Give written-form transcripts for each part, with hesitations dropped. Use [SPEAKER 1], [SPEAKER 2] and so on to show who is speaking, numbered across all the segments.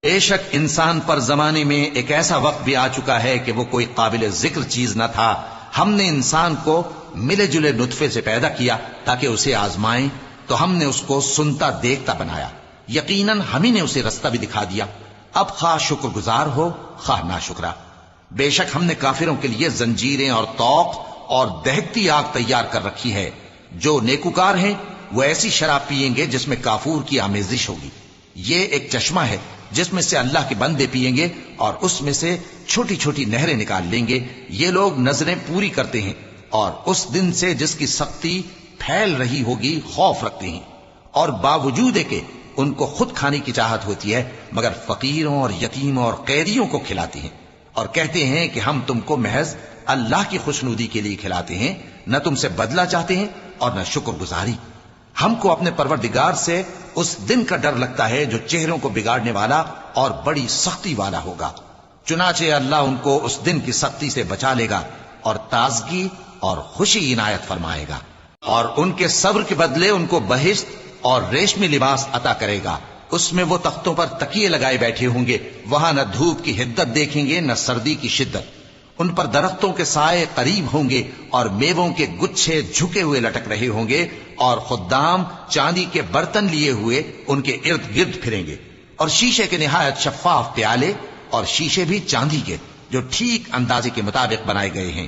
[SPEAKER 1] بے شک انسان پر زمانے میں ایک ایسا وقت بھی آ چکا ہے کہ وہ کوئی قابل ذکر چیز نہ تھا. ہم نے انسان کو ملے جلے نطفے سے پیدا کیا تاکہ اسے آزمائیں، تو ہم نے اس کو سنتا دیکھتا بنایا. یقیناً ہم ہی نے اسے رستہ بھی دکھا دیا. اب خواہ شکر گزار ہو خواہ ناشکرا. بے شک ہم نے کافروں کے لیے زنجیریں اور طوق اور دہکتی آگ تیار کر رکھی ہے. جو نیکوکار ہیں وہ ایسی شراب پیئیں گے جس میں کافور کی آمیزش ہوگی. یہ ایک چشمہ ہے جس میں سے اللہ کے بندے پیئیں گے اور اس میں سے چھوٹی چھوٹی نہریں نکال لیں گے. یہ لوگ نظریں پوری کرتے ہیں اور اس دن سے جس کی سختی پھیل رہی ہوگی خوف رکھتے ہیں، اور باوجود کہ ان کو خود کھانے کی چاہت ہوتی ہے مگر فقیروں اور یتیموں اور قیدیوں کو کھلاتے ہیں، اور کہتے ہیں کہ ہم تم کو محض اللہ کی خوشنودی کے لیے کھلاتے ہیں، نہ تم سے بدلہ چاہتے ہیں اور نہ شکر گزاری. ہم کو اپنے پروردگار سے اس دن کا ڈر لگتا ہے جو چہروں کو بگاڑنے والا اور بڑی سختی والا ہوگا. چنانچہ اللہ ان کو اس دن کی سختی سے بچا لے گا اور تازگی اور خوشی عنایت فرمائے گا، اور ان کے صبر کے بدلے ان کو بہشت اور ریشمی لباس عطا کرے گا. اس میں وہ تختوں پر تکیے لگائے بیٹھے ہوں گے، وہاں نہ دھوپ کی حدت دیکھیں گے نہ سردی کی شدت. ان پر درختوں کے سائے قریب ہوں گے اور میووں کے گچھے جھکے ہوئے لٹک رہے ہوں گے، اور خدام چاندی کے برتن لیے ہوئے ان کے ارد گرد پھریں گے، اور شیشے کے نہایت شفاف پیالے، اور شیشے بھی چاندی کے جو ٹھیک اندازے کے مطابق بنائے گئے ہیں.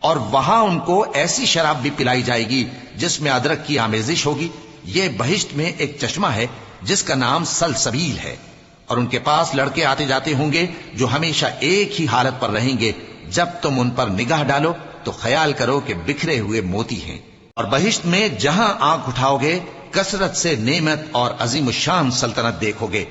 [SPEAKER 1] اور وہاں ان کو ایسی شراب بھی پلائی جائے گی جس میں ادرک کی آمیزش ہوگی. یہ بہشت میں ایک چشمہ ہے جس کا نام سلسبیل ہے، اور ان کے پاس لڑکے آتے جاتے ہوں گے جو ہمیشہ ایک ہی حالت پر رہیں گے. جب تم ان پر نگاہ ڈالو تو خیال کرو کہ بکھرے ہوئے موتی ہیں. اور بہشت میں جہاں آنکھ اٹھاؤ گے کثرت سے نعمت اور عظیم الشان سلطنت دیکھو گے.